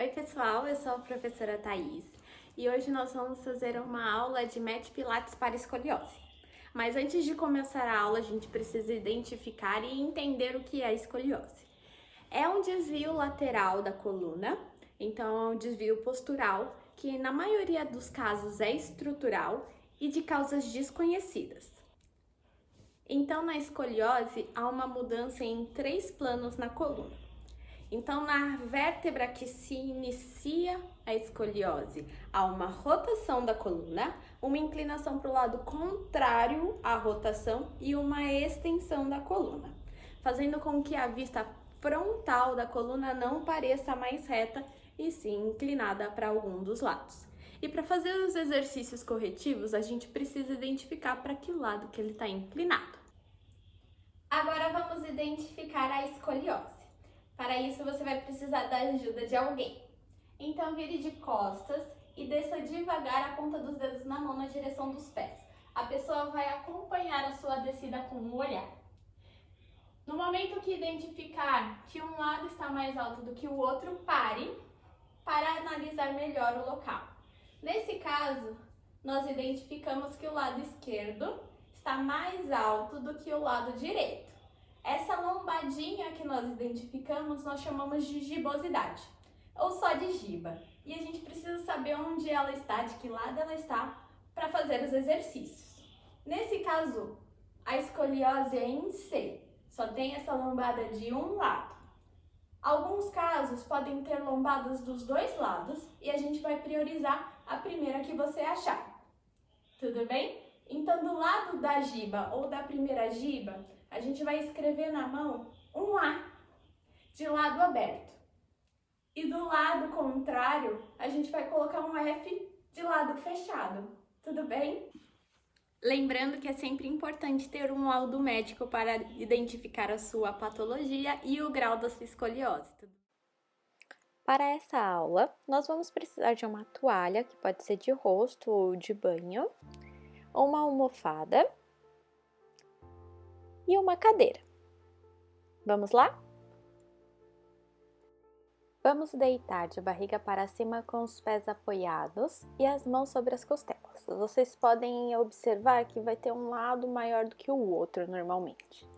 Oi pessoal, eu sou a professora Thaís e hoje nós vamos fazer uma aula de Met Pilates para escoliose. Mas antes de começar a aula, a gente precisa identificar e entender o que é escoliose. É um desvio lateral da coluna, então é um desvio postural que na maioria dos casos é estrutural e de causas desconhecidas. Então na escoliose há uma mudança em 3 planos na coluna. Então, na vértebra que se inicia a escoliose, há uma rotação da coluna, uma inclinação para o lado contrário à rotação e uma extensão da coluna, fazendo com que a vista frontal da coluna não pareça mais reta e sim inclinada para algum dos lados. E para fazer os exercícios corretivos, a gente precisa identificar para que lado que ele está inclinado. Agora vamos identificar a escoliose. Para isso, você vai precisar da ajuda de alguém. Então, vire de costas e desça devagar a ponta dos dedos na mão na direção dos pés. A pessoa vai acompanhar a sua descida com o olhar. No momento que identificar que um lado está mais alto do que o outro, pare para analisar melhor o local. Nesse caso, nós identificamos que o lado esquerdo está mais alto do que o lado direito. Essa lombadinha que nós identificamos, nós chamamos de gibosidade, ou só de giba. E a gente precisa saber onde ela está, de que lado ela está, para fazer os exercícios. Nesse caso, a escoliose é em C, só tem essa lombada de um lado. Alguns casos podem ter lombadas dos dois lados e a gente vai priorizar a primeira que você achar. Tudo bem? Então, do lado da giba ou da primeira giba, a gente vai escrever na mão um A de lado aberto. E do lado contrário, a gente vai colocar um F de lado fechado. Tudo bem? Lembrando que é sempre importante ter um laudo médico para identificar a sua patologia e o grau da sua escoliose. Para essa aula, nós vamos precisar de uma toalha, que pode ser de rosto ou de banho, uma almofada e uma cadeira. Vamos lá? Vamos deitar de barriga para cima com os pés apoiados e as mãos sobre as costelas. Vocês podem observar que vai ter um lado maior do que o outro normalmente.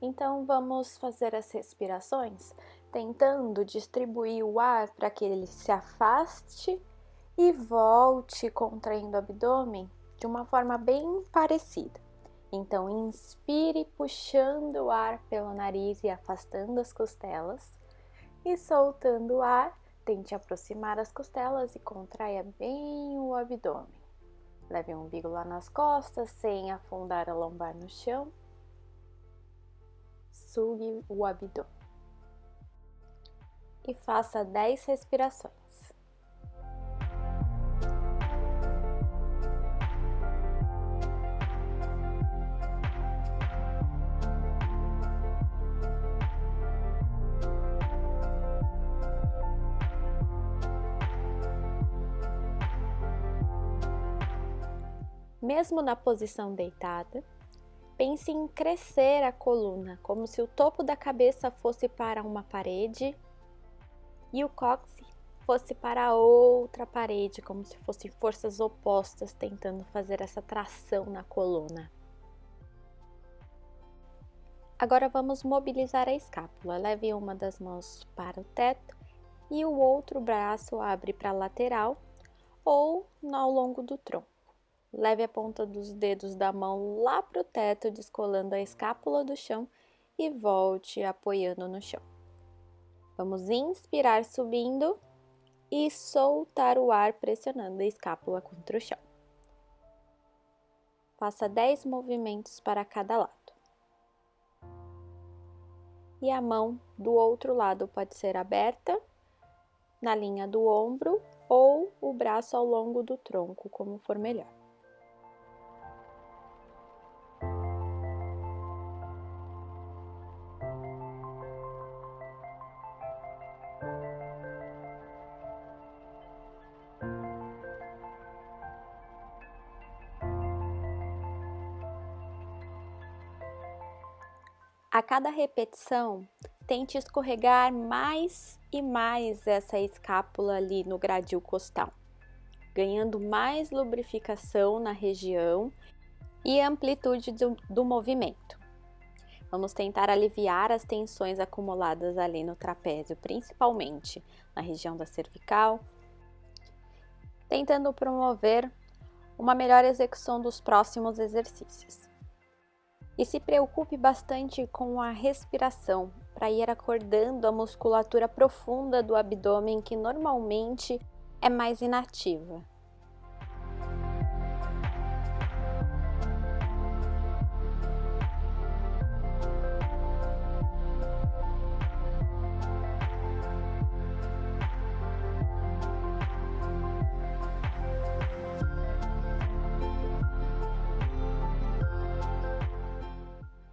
Então, vamos fazer as respirações tentando distribuir o ar para que ele se afaste e volte contraindo o abdômen de uma forma bem parecida. Então, inspire puxando o ar pelo nariz e afastando as costelas. E soltando o ar, tente aproximar as costelas e contraia bem o abdômen. Leve o umbigo lá nas costas, sem afundar a lombar no chão. Sugue o abdômen. E faça 10 respirações. Mesmo na posição deitada, pense em crescer a coluna, como se o topo da cabeça fosse para uma parede e o cóccix fosse para a outra parede, como se fossem forças opostas tentando fazer essa tração na coluna. Agora vamos mobilizar a escápula. Leve uma das mãos para o teto e o outro braço abre para a lateral ou ao longo do tronco. Leve a ponta dos dedos da mão lá para o teto, descolando a escápula do chão e volte apoiando no chão. Vamos inspirar subindo e soltar o ar pressionando a escápula contra o chão. Faça 10 movimentos para cada lado. E a mão do outro lado pode ser aberta na linha do ombro ou o braço ao longo do tronco, como for melhor. A cada repetição, tente escorregar mais e mais essa escápula ali no gradil costal, ganhando mais lubrificação na região e amplitude do movimento. Vamos tentar aliviar as tensões acumuladas ali no trapézio, principalmente na região da cervical, tentando promover uma melhor execução dos próximos exercícios. E se preocupe bastante com a respiração, para ir acordando a musculatura profunda do abdômen, que normalmente é mais inativa.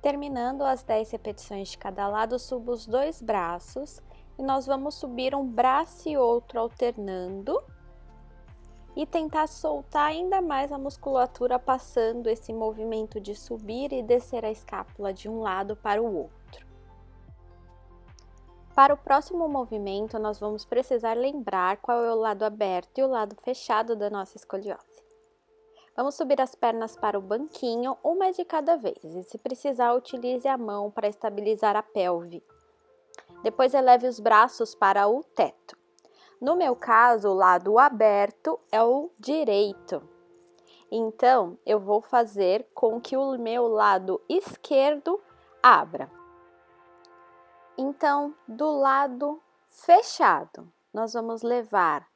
Terminando as 10 repetições de cada lado, suba os 2 braços e nós vamos subir um braço e outro alternando e tentar soltar ainda mais a musculatura, passando esse movimento de subir e descer a escápula de um lado para o outro. Para o próximo movimento, nós vamos precisar lembrar qual é o lado aberto e o lado fechado da nossa escoliose. Vamos subir as pernas para o banquinho, uma de cada vez, e se precisar, utilize a mão para estabilizar a pelve. Depois eleve os braços para o teto. No meu caso, o lado aberto é o direito. Então, eu vou fazer com que o meu lado esquerdo abra. Então, do lado fechado, nós vamos levar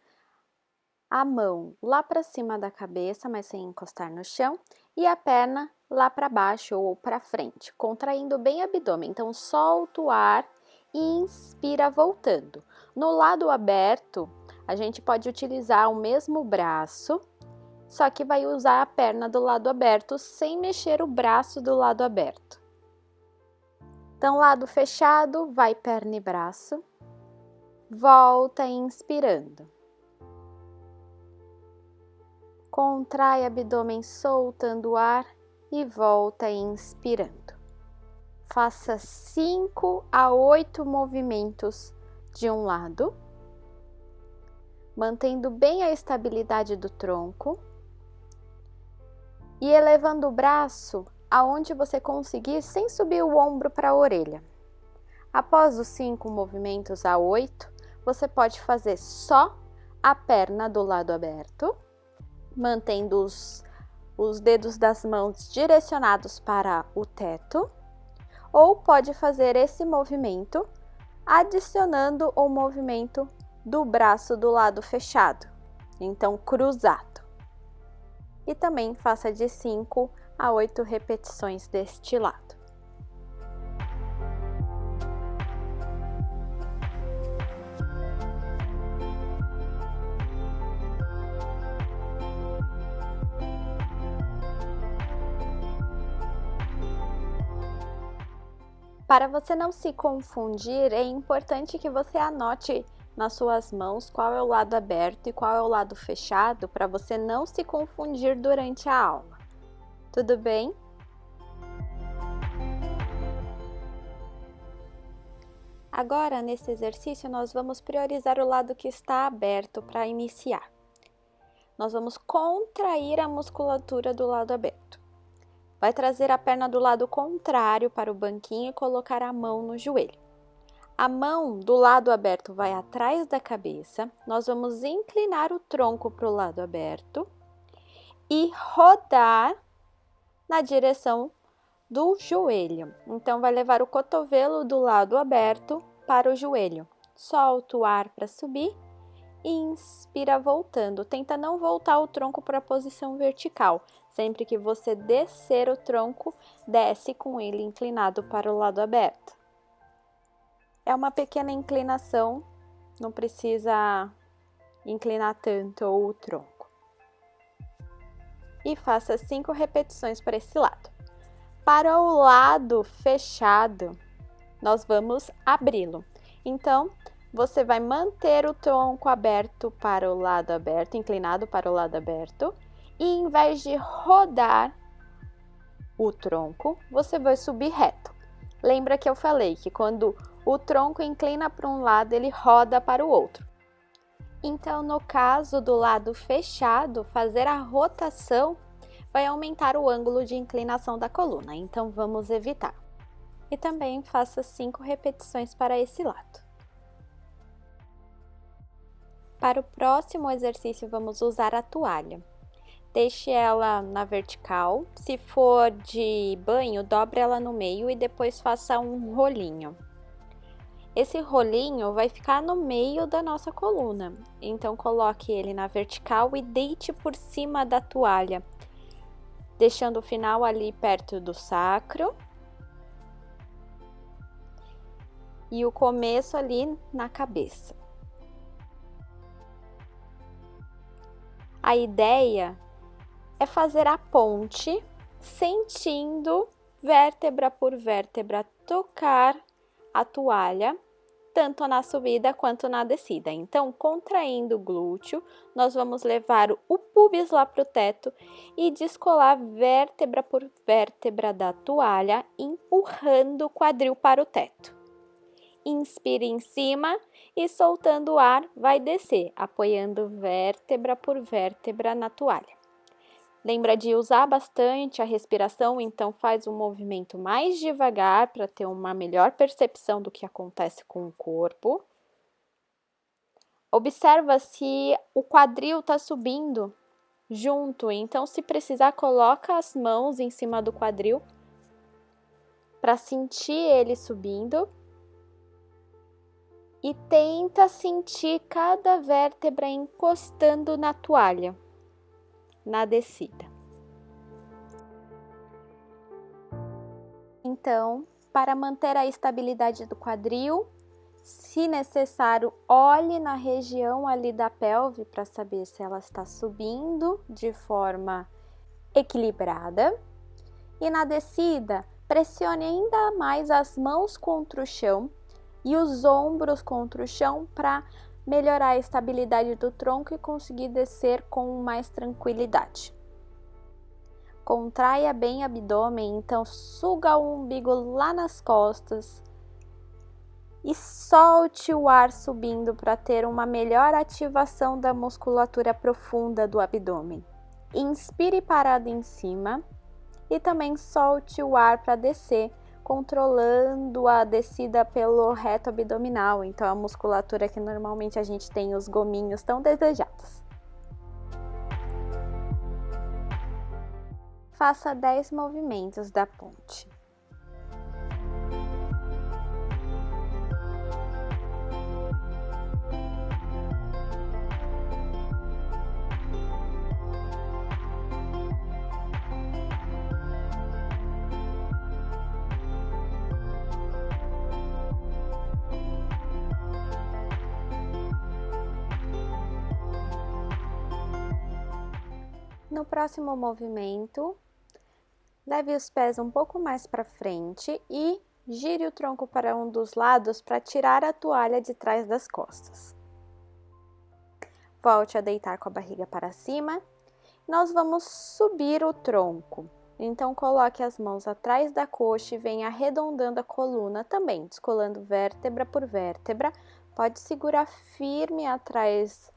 a mão lá para cima da cabeça, mas sem encostar no chão, e a perna lá para baixo ou para frente, contraindo bem o abdômen. Então, solta o ar e inspira voltando. No lado aberto, a gente pode utilizar o mesmo braço, só que vai usar a perna do lado aberto sem mexer o braço do lado aberto. Então, lado fechado, vai perna e braço, volta inspirando. Contrai abdômen soltando o ar e volta inspirando. Faça 5 a 8 movimentos de um lado, mantendo bem a estabilidade do tronco e elevando o braço aonde você conseguir sem subir o ombro para a orelha. Após os 5 movimentos a 8, você pode fazer só a perna do lado aberto, mantendo os dedos das mãos direcionados para o teto, ou pode fazer esse movimento adicionando o movimento do braço do lado fechado, então cruzado. E também faça de 5 a 8 repetições deste lado. Para você não se confundir, é importante que você anote nas suas mãos qual é o lado aberto e qual é o lado fechado, para você não se confundir durante a aula. Tudo bem? Agora, nesse exercício, nós vamos priorizar o lado que está aberto para iniciar. Nós vamos contrair a musculatura do lado aberto. Vai trazer a perna do lado contrário para o banquinho e colocar a mão no joelho. A mão do lado aberto vai atrás da cabeça. Nós vamos inclinar o tronco para o lado aberto e rodar na direção do joelho. Então, vai levar o cotovelo do lado aberto para o joelho. Solta o ar para subir. Inspira voltando. Tenta não voltar o tronco para a posição vertical. Sempre que você descer o tronco, desce com ele inclinado para o lado aberto. É uma pequena inclinação, não precisa inclinar tanto o tronco. E faça 5 repetições para esse lado. Para o lado fechado, nós vamos abri-lo. Então, você vai manter o tronco aberto para o lado aberto, inclinado para o lado aberto, e em vez de rodar o tronco, você vai subir reto. Lembra que eu falei que quando o tronco inclina para um lado, ele roda para o outro. Então, no caso do lado fechado, fazer a rotação vai aumentar o ângulo de inclinação da coluna, então vamos evitar. E também faça 5 repetições para esse lado. Para o próximo exercício, vamos usar a toalha. Deixe ela na vertical. Se for de banho, dobre ela no meio e depois faça um rolinho. Esse rolinho vai ficar no meio da nossa coluna. Então, coloque ele na vertical e deite por cima da toalha, deixando o final ali perto do sacro e o começo ali na cabeça. A ideia é fazer a ponte, sentindo vértebra por vértebra tocar a toalha, tanto na subida quanto na descida. Então, contraindo o glúteo, nós vamos levar o púbis lá para o teto e descolar vértebra por vértebra da toalha, empurrando o quadril para o teto. Inspire em cima e soltando o ar, vai descer, apoiando vértebra por vértebra na toalha. Lembra de usar bastante a respiração, então faz um movimento mais devagar para ter uma melhor percepção do que acontece com o corpo. Observa se o quadril está subindo junto, então se precisar, coloca as mãos em cima do quadril para sentir ele subindo. E tenta sentir cada vértebra encostando na toalha, na descida. Então, para manter a estabilidade do quadril, se necessário, olhe na região ali da pelve para saber se ela está subindo de forma equilibrada. E na descida, pressione ainda mais as mãos contra o chão e os ombros contra o chão para melhorar a estabilidade do tronco e conseguir descer com mais tranquilidade. Contraia bem o abdômen, então suga o umbigo lá nas costas e solte o ar subindo para ter uma melhor ativação da musculatura profunda do abdômen. Inspire parado em cima e também solte o ar para descer, controlando a descida pelo reto abdominal, então a musculatura que normalmente a gente tem os gominhos tão desejados. Faça 10 movimentos da ponte. No próximo movimento, leve os pés um pouco mais para frente e gire o tronco para um dos lados para tirar a toalha de trás das costas. Volte a deitar com a barriga para cima. Nós vamos subir o tronco. Então, coloque as mãos atrás da coxa e venha arredondando a coluna também, descolando vértebra por vértebra. Pode segurar firme atrás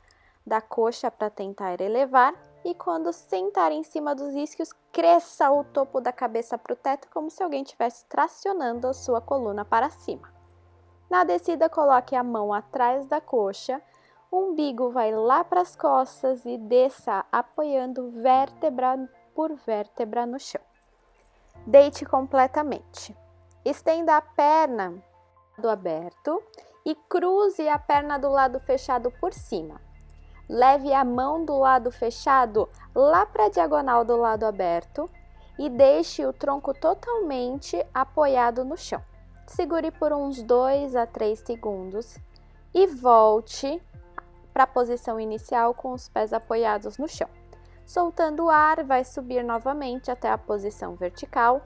da coxa para tentar elevar. E quando sentar em cima dos isquios, cresça o topo da cabeça para o teto, como se alguém estivesse tracionando a sua coluna para cima. Na descida, coloque a mão atrás da coxa, o umbigo vai lá para as costas e desça apoiando vértebra por vértebra no chão. Deite completamente. Estenda a perna do lado aberto e cruze a perna do lado fechado por cima. Leve a mão do lado fechado lá para a diagonal do lado aberto e deixe o tronco totalmente apoiado no chão. Segure por uns 2 a 3 segundos e volte para a posição inicial com os pés apoiados no chão. Soltando o ar, vai subir novamente até a posição vertical.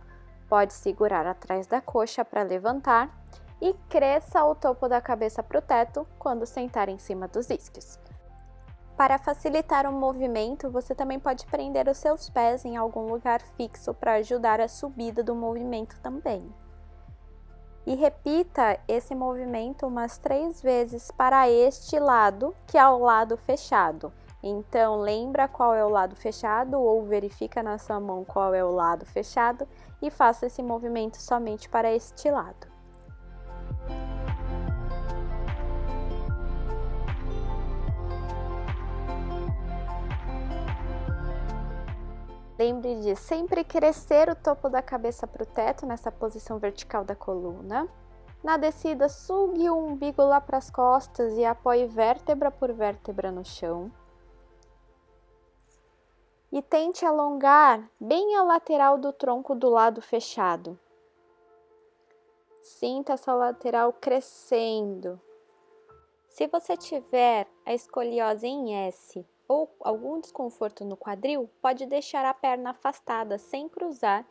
Pode segurar atrás da coxa para levantar e cresça o topo da cabeça para o teto quando sentar em cima dos isquios. Para facilitar o movimento, você também pode prender os seus pés em algum lugar fixo para ajudar a subida do movimento também. E repita esse movimento umas 3 vezes para este lado, que é o lado fechado. Então, lembra qual é o lado fechado ou verifica na sua mão qual é o lado fechado e faça esse movimento somente para este lado. Lembre de sempre crescer o topo da cabeça para o teto, nessa posição vertical da coluna. Na descida, sugue o umbigo lá para as costas e apoie vértebra por vértebra no chão. E tente alongar bem a lateral do tronco do lado fechado. Sinta essa lateral crescendo. Se você tiver a escoliose em S ou algum desconforto no quadril, pode deixar a perna afastada sem cruzar,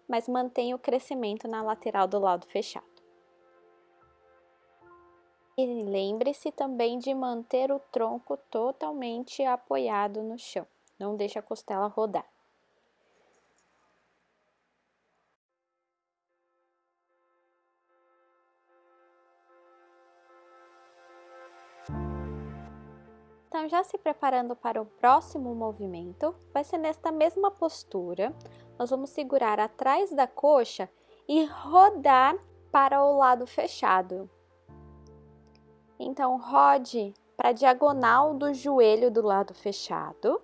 mas mantenha o crescimento na lateral do lado fechado. E lembre-se também de manter o tronco totalmente apoiado no chão, não deixe a costela rodar. Então, já se preparando para o próximo movimento, vai ser nesta mesma postura. Nós vamos segurar atrás da coxa e rodar para o lado fechado. Então, rode para a diagonal do joelho do lado fechado.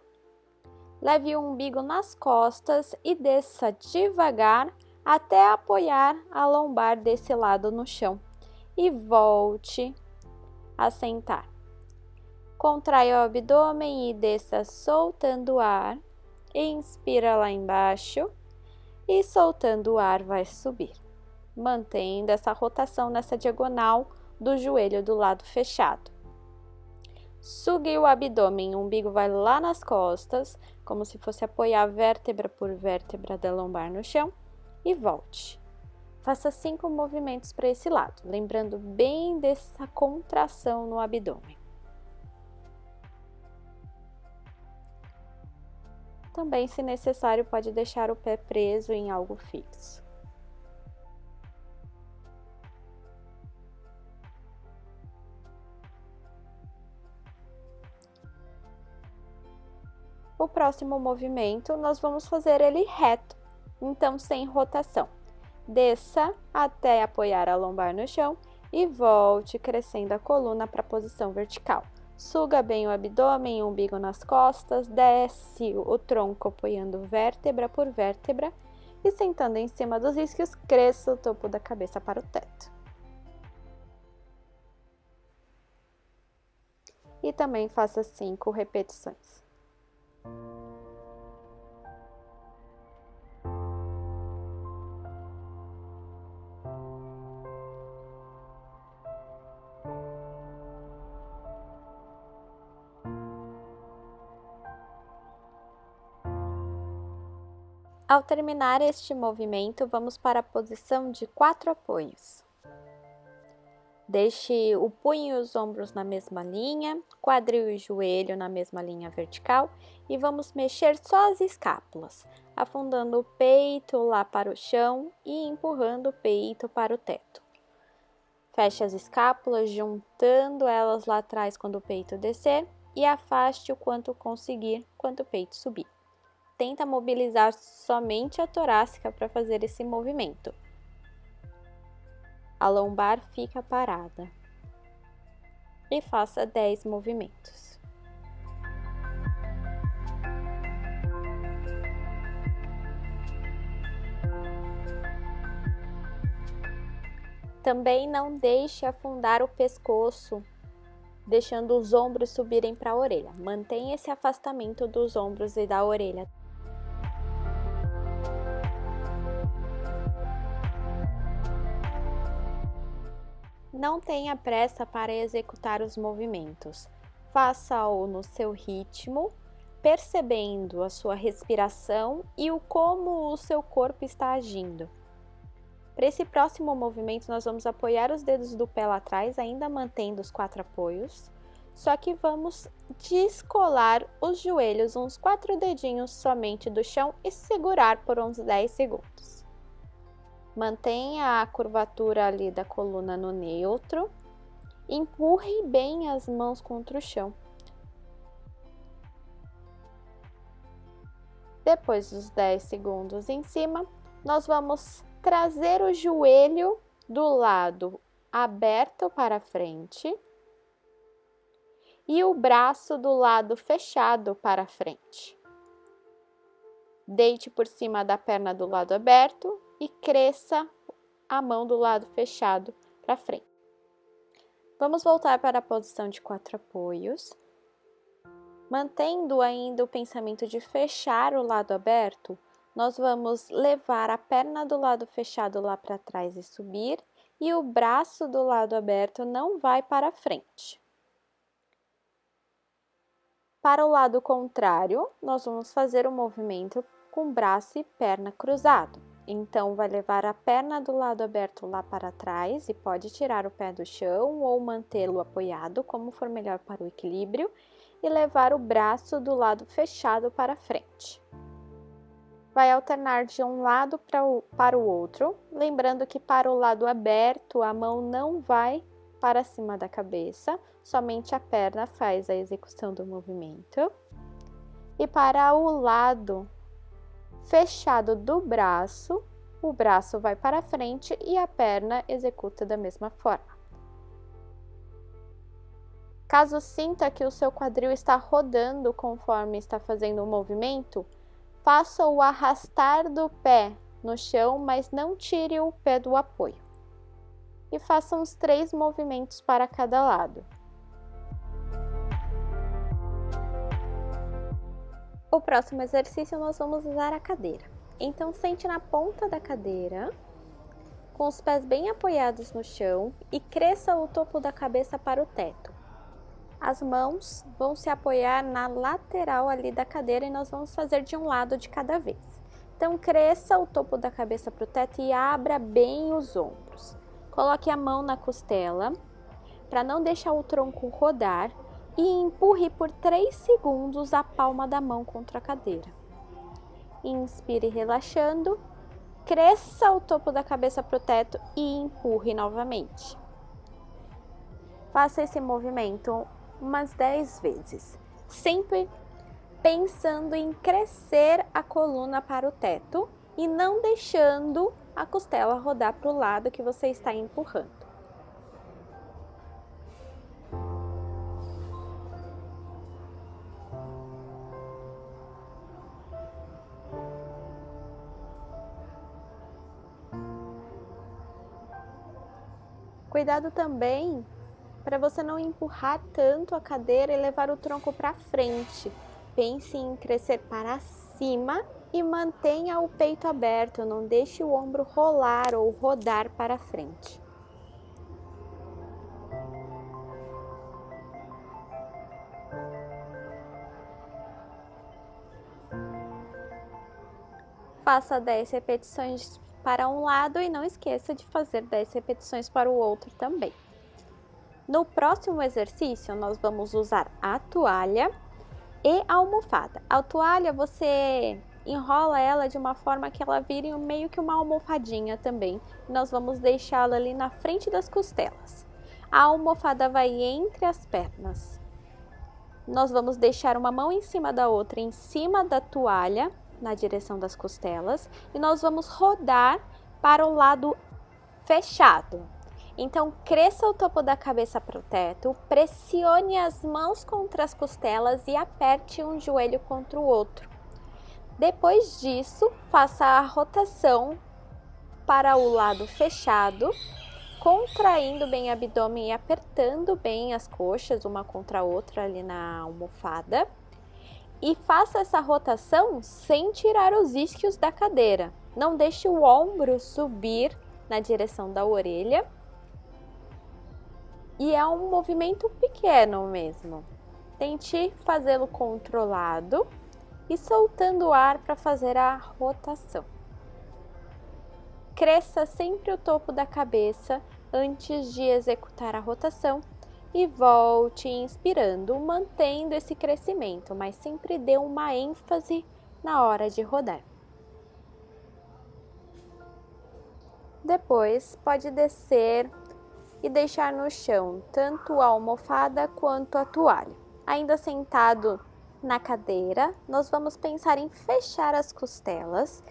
Leve o umbigo nas costas e desça devagar até apoiar a lombar desse lado no chão. E volte a sentar. Contraia o abdômen e desça soltando o ar. Inspira lá embaixo e soltando o ar vai subir. Mantendo essa rotação nessa diagonal do joelho do lado fechado. Sugue o abdômen, o umbigo vai lá nas costas, como se fosse apoiar vértebra por vértebra da lombar no chão e volte. Faça 5 movimentos para esse lado, lembrando bem dessa contração no abdômen. Também, se necessário, pode deixar o pé preso em algo fixo. O próximo movimento, nós vamos fazer ele reto, então sem rotação. Desça até apoiar a lombar no chão e volte crescendo a coluna para a posição vertical. Suga bem o abdômen, o umbigo nas costas, desce o tronco apoiando vértebra por vértebra e sentando em cima dos isquios, cresça o topo da cabeça para o teto. E também faça 5 repetições. Ao terminar este movimento, vamos para a posição de 4 apoios. Deixe o punho e os ombros na mesma linha, quadril e joelho na mesma linha vertical e vamos mexer só as escápulas, afundando o peito lá para o chão e empurrando o peito para o teto. Feche as escápulas, juntando elas lá atrás quando o peito descer e afaste o quanto conseguir quando o peito subir. Tenta mobilizar somente a torácica para fazer esse movimento. A lombar fica parada. E faça 10 movimentos. Também não deixe afundar o pescoço, deixando os ombros subirem para a orelha. Mantenha esse afastamento dos ombros e da orelha. Não tenha pressa para executar os movimentos. Faça-o no seu ritmo, percebendo a sua respiração e como o seu corpo está agindo. Para esse próximo movimento, nós vamos apoiar os dedos do pé lá atrás, ainda mantendo os 4 apoios, só que vamos descolar os joelhos, uns 4 dedinhos somente do chão e segurar por uns 10 segundos. Mantenha a curvatura ali da coluna no neutro. Empurre bem as mãos contra o chão. Depois dos 10 segundos em cima, nós vamos trazer o joelho do lado aberto para frente e o braço do lado fechado para frente. Deite por cima da perna do lado aberto e cresça a mão do lado fechado para frente. Vamos voltar para a posição de 4 apoios. Mantendo ainda o pensamento de fechar o lado aberto, nós vamos levar a perna do lado fechado lá para trás e subir, e o braço do lado aberto não vai para frente. Para o lado contrário, nós vamos fazer o movimento com braço e perna cruzado. Então, vai levar a perna do lado aberto lá para trás e pode tirar o pé do chão ou mantê-lo apoiado, como for melhor para o equilíbrio, e levar o braço do lado fechado para frente. Vai alternar de um lado para o outro, lembrando que para o lado aberto a mão não vai para cima da cabeça, somente a perna faz a execução do movimento. E para o lado fechado do braço, o braço vai para frente e a perna executa da mesma forma. Caso sinta que o seu quadril está rodando conforme está fazendo o movimento, faça o arrastar do pé no chão, mas não tire o pé do apoio. E faça uns 3 movimentos para cada lado. O próximo exercício nós vamos usar a cadeira. Então, sente na ponta da cadeira, com os pés bem apoiados no chão e cresça o topo da cabeça para o teto. As mãos vão se apoiar na lateral ali da cadeira e nós vamos fazer de um lado de cada vez. Então, cresça o topo da cabeça para o teto e abra bem os ombros. Coloque a mão na costela para não deixar o tronco rodar e empurre por 3 segundos a palma da mão contra a cadeira. Inspire relaxando, cresça o topo da cabeça para o teto e empurre novamente. Faça esse movimento umas 10 vezes, sempre pensando em crescer a coluna para o teto e não deixando a costela rodar para o lado que você está empurrando. Cuidado também para você não empurrar tanto a cadeira e levar o tronco para frente. Pense em crescer para cima e mantenha o peito aberto, não deixe o ombro rolar ou rodar para frente. Faça 10 repetições para um lado e não esqueça de fazer 10 repetições para o outro também. No próximo exercício, nós vamos usar a toalha e a almofada. A toalha, você enrola ela de uma forma que ela vire meio que uma almofadinha também. Nós vamos deixá-la ali na frente das costelas. A almofada vai entre as pernas. Nós vamos deixar uma mão em cima da outra, em cima da toalha, na direção das costelas. E nós vamos rodar para o lado fechado. Então, cresça o topo da cabeça para o teto, pressione as mãos contra as costelas e aperte um joelho contra o outro. Depois disso, faça a rotação para o lado fechado, contraindo bem o abdômen e apertando bem as coxas uma contra a outra ali na almofada. E faça essa rotação sem tirar os isquios da cadeira. Não deixe o ombro subir na direção da orelha. E é um movimento pequeno mesmo. Tente fazê-lo controlado e soltando o ar para fazer a rotação. Cresça sempre o topo da cabeça antes de executar a rotação e volte inspirando, mantendo esse crescimento, mas sempre dê uma ênfase na hora de rodar. Depois, pode descer e deixar no chão tanto a almofada quanto a toalha. Ainda sentado na cadeira, nós vamos pensar em fechar as costelas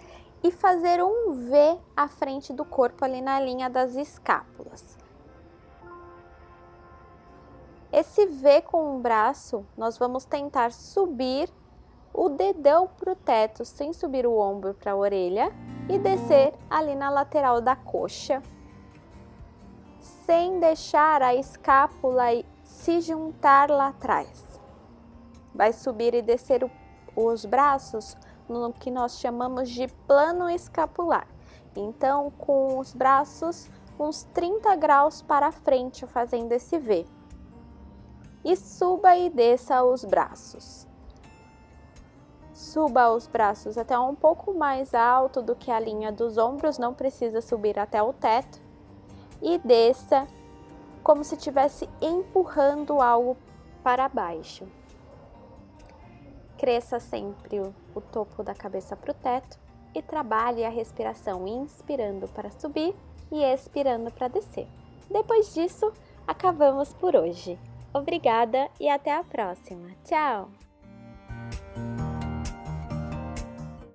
e fazer um V à frente do corpo ali na linha das escápulas. Esse V com o braço, nós vamos tentar subir o dedão para o teto, sem subir o ombro para a orelha, e descer ali na lateral da coxa, sem deixar a escápula se juntar lá atrás. Vai subir e descer os braços no que nós chamamos de plano escapular. Então, com os braços uns 30 graus para frente, fazendo esse V. E suba e desça os braços. Suba os braços até um pouco mais alto do que a linha dos ombros, não precisa subir até o teto. E desça como se estivesse empurrando algo para baixo. Cresça sempre o topo da cabeça para o teto e trabalhe a respiração inspirando para subir e expirando para descer. Depois disso, acabamos por hoje. Obrigada e até a próxima. Tchau!